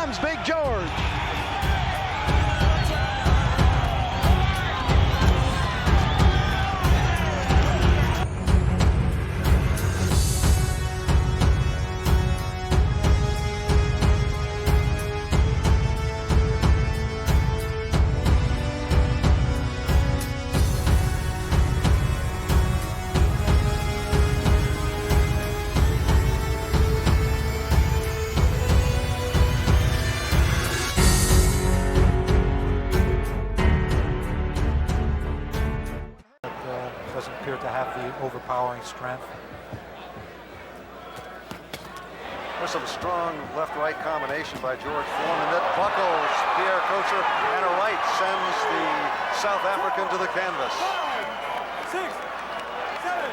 comes Big George. Doesn't appear to have the overpowering strength. There's some strong left-right combination by George Foreman that buckles Pierre Coetzer, and a right sends the South African to the canvas. 5, 6, 7.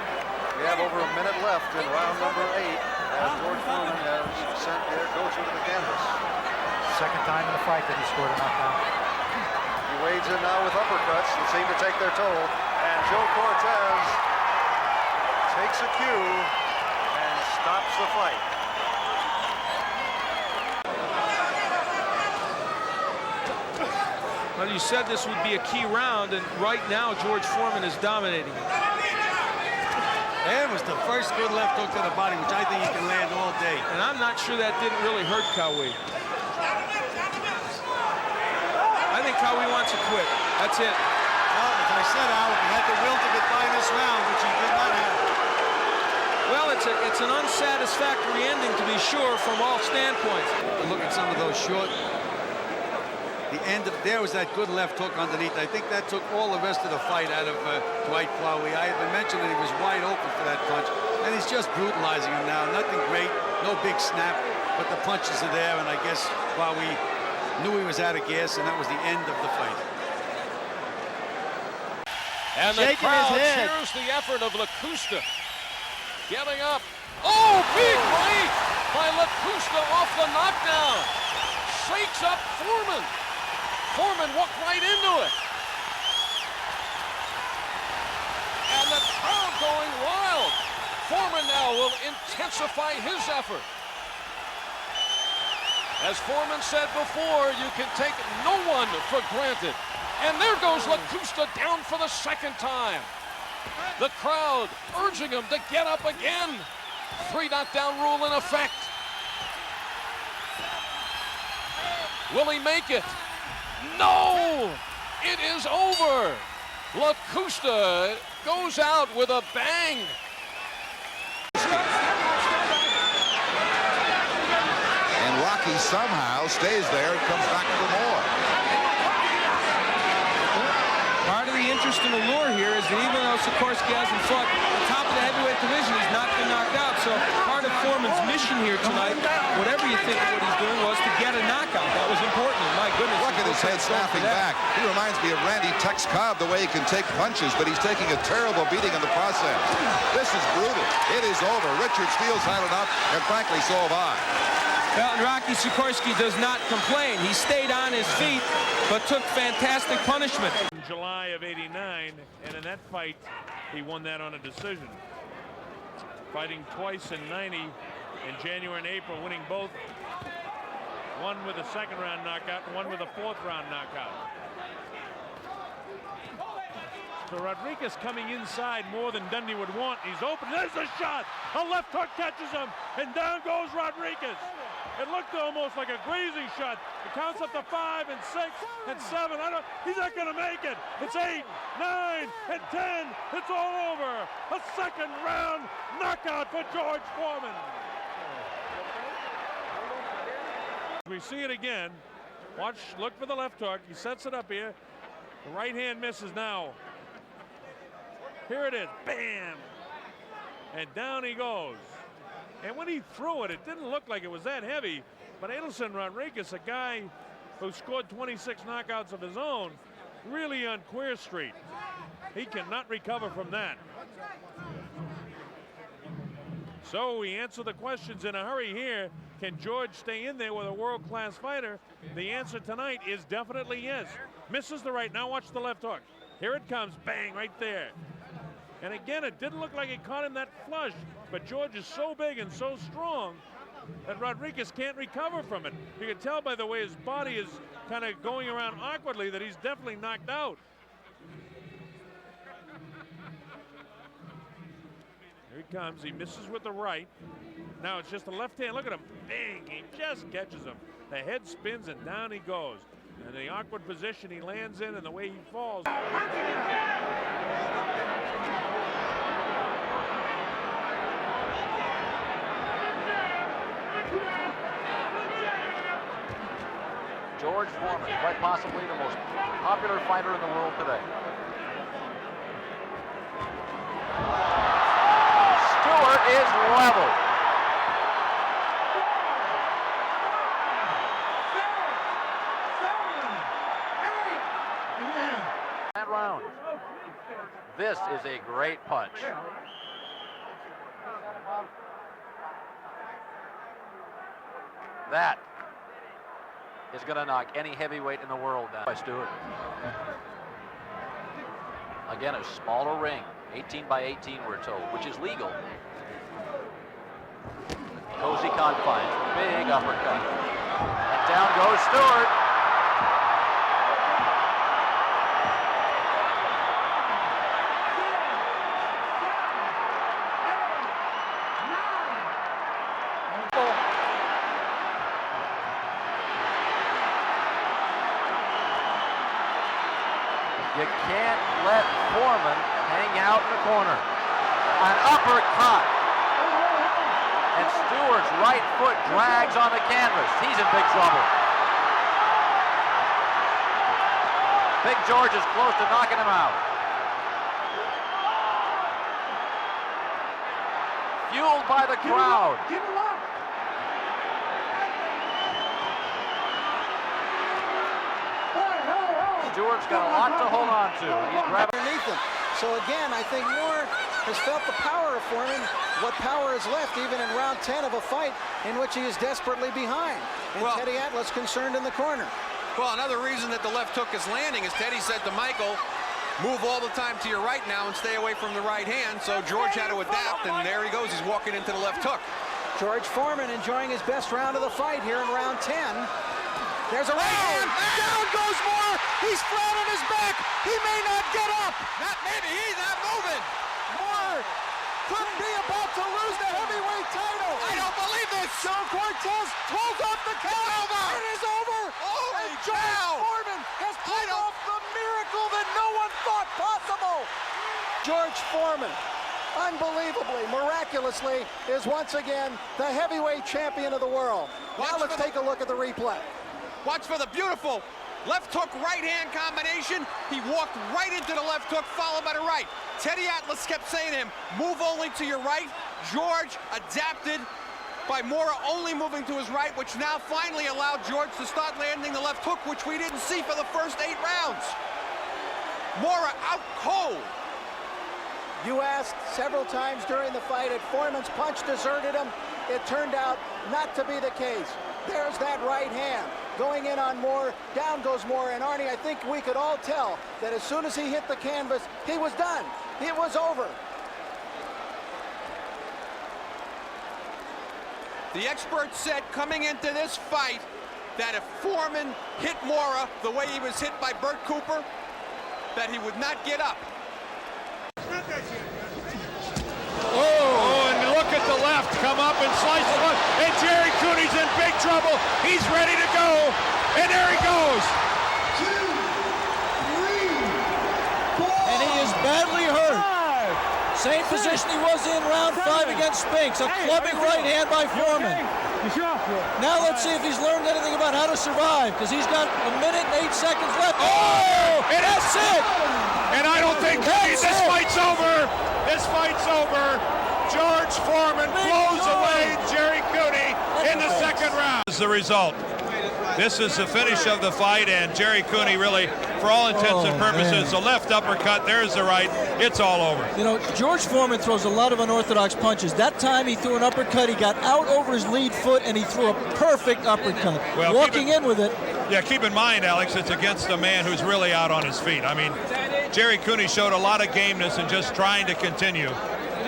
We have over a minute left in round number 8 as George Foreman has sent Pierre Coetzer to the canvas. Second time in the fight that he scored a knockdown. He wades in now with uppercuts that seem to take their toll. And Joe Cortez takes a cue and stops the fight. Well, you said this would be a key round, and right now George Foreman is dominating. That was the first good left hook to the body, which I think he can land all day. And I'm not sure that didn't really hurt Qawi. I think Qawi wants to quit. That's it. Well, as I said, Al, he had the will to get by this round, which he did not have. Well, it's an unsatisfactory ending, to be sure, from all standpoints. Look at some of those short. The end of there was that good left hook underneath. I think that took all the rest of the fight out of Dwight Qawi. I had been mentioning that he was wide open for that punch, and he's just brutalizing him now. Nothing great, no big snap, but the punches are there, and I guess Qawi knew he was out of gas, and that was the end of the fight. And the crowd cheers the effort of Lakusta. Getting up. Oh, big right by Lakusta off the knockdown. Shakes up Foreman. Foreman walked right into it. And the crowd going wild. Foreman now will intensify his effort. As Foreman said before, you can take no one for granted. And there goes Lakusta down for the second time. The crowd urging him to get up again. 3 knockdown rule in effect. Will he make it? No! It is over. Lakusta goes out with a bang. And Rocky somehow stays there and comes back for more. Part of the interest and allure here is that even though Sekorski hasn't fought the top of the heavyweight division, he's not been knocked out. So part of Foreman's mission here tonight, whatever you think of what he's doing, was to get a knockout. That was important. And my goodness. Look at his head snapping back. He reminds me of Randy Tex Cobb, the way he can take punches, but he's taking a terrible beating in the process. This is brutal. It is over. Richard Steele's had enough, and frankly, so have I. Well, and Rocky Sekorski does not complain. He stayed on his feet, but took fantastic punishment. In July of '89, and in that fight, he won that on a decision. Fighting twice in '90, in January and April, winning both. One with a second-round knockout, and one with a fourth-round knockout. So Rodrigues coming inside more than Dundee would want. He's open. There's a shot. A left hook catches him, and down goes Rodrigues. It looked almost like a grazing shot. It counts up to 5 and 6 and 7. He's not going to make it. It's 8, 9, and 10. It's all over. A second-round knockout for George Foreman. We see it again. Watch, look for the left hook. He sets it up here. The right hand misses now. Here it is, bam! And down he goes. And when he threw it, it didn't look like it was that heavy, but Adelson Rodrigues, a guy who scored 26 knockouts of his own, really on Queer Street. He cannot recover from that. So we answer the questions in a hurry here. Can George stay in there with a world-class fighter? The answer tonight is definitely yes. Misses the right, now watch the left hook. Here it comes, bang, right there. And again, it didn't look like it caught him that flush, but George is so big and so strong that Rodrigues can't recover from it. You can tell by the way his body is kind of going around awkwardly that he's definitely knocked out. Here he comes. He misses with the right. Now it's just the left hand. Look at him. Bang! He just catches him. The head spins and down he goes. And the awkward position he lands in and the way he falls. George Foreman, quite possibly the most popular fighter in the world today. Stewart is level. That round. This is a great punch. That is going to knock any heavyweight in the world down by Stewart. Again, a smaller ring, 18 by 18 we're told, which is legal. Cozy confines, big uppercut. And down goes Stewart. You can't let Foreman hang out in the corner. An uppercut. And Stewart's right foot drags on the canvas. He's in big trouble. Big George is close to knocking him out. Fueled by the crowd. Stewart's got a lot to hold on to. He's grabbing underneath him. So again, I think Moore has felt the power of Foreman, what power is left even in round 10 of a fight in which he is desperately behind. And Teddy Atlas concerned in the corner. Well, another reason that the left hook is landing is Teddy said to Michael, move all the time to your right now and stay away from the right hand. So George had to adapt, and there he goes. He's walking into the left hook. George Foreman enjoying his best round of the fight here in round 10. There's a right hand. Down goes Moore. He's flat on his back. He may not get up. Not maybe. He's not moving. Moore could be about to lose the heavyweight title. I don't believe this. Joe Cortez pulls off the count. It's over. It is over. Holy and George cow. Foreman has pulled off the miracle that no one thought possible. George Foreman, unbelievably, miraculously, is once again the heavyweight champion of the world. Now let's take a look at the replay. Watch for the beautiful left hook, right hand combination. He walked right into the left hook, followed by the right. Teddy Atlas kept saying to him, move only to your right. George adapted by Mora only moving to his right, which now finally allowed George to start landing the left hook, which we didn't see for the first 8 rounds. Mora out cold. You asked several times during the fight if Foreman's punch deserted him. It turned out not to be the case. There's that right hand going in on Moore. Down goes Moore. And Arnie, I think we could all tell that as soon as he hit the canvas, he was done. It was over. The experts said coming into this fight that if Foreman hit Mora the way he was hit by Bert Cooper, that he would not get up. Oh, and look at the left, come up and slice the left, and Jerry Cooney's in big trouble. He's ready to go, and there he goes. 2, 3, 4. And he is badly hurt. Same position he was in round 5 against Spinks, a clubbing right hand by Foreman. Now let's see if he's learned anything about how to survive, because he's got 1 minute and 8 seconds left. Oh, and that's it. And I don't think this fight's over. This fight's over. George Foreman blows away Jerry Cooney in the second round. This is the result. This is the finish of the fight, and Jerry Cooney really, for all intents and purposes, the left uppercut, there's the right, it's all over. You know, George Foreman throws a lot of unorthodox punches. That time he threw an uppercut, he got out over his lead foot, and he threw a perfect uppercut. Well, walking in with it. Yeah, keep in mind, Alex, it's against a man who's really out on his feet. I mean, Jerry Cooney showed a lot of gameness and just trying to continue.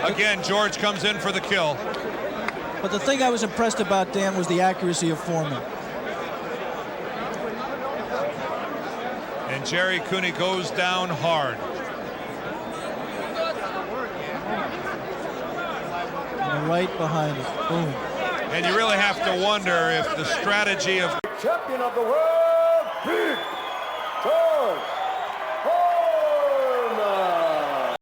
Again, George comes in for the kill. But the thing I was impressed about, Dan, was the accuracy of Foreman. And Jerry Cooney goes down hard. And right behind it. Boom. And you really have to wonder if the strategy of champion of the world, Big George.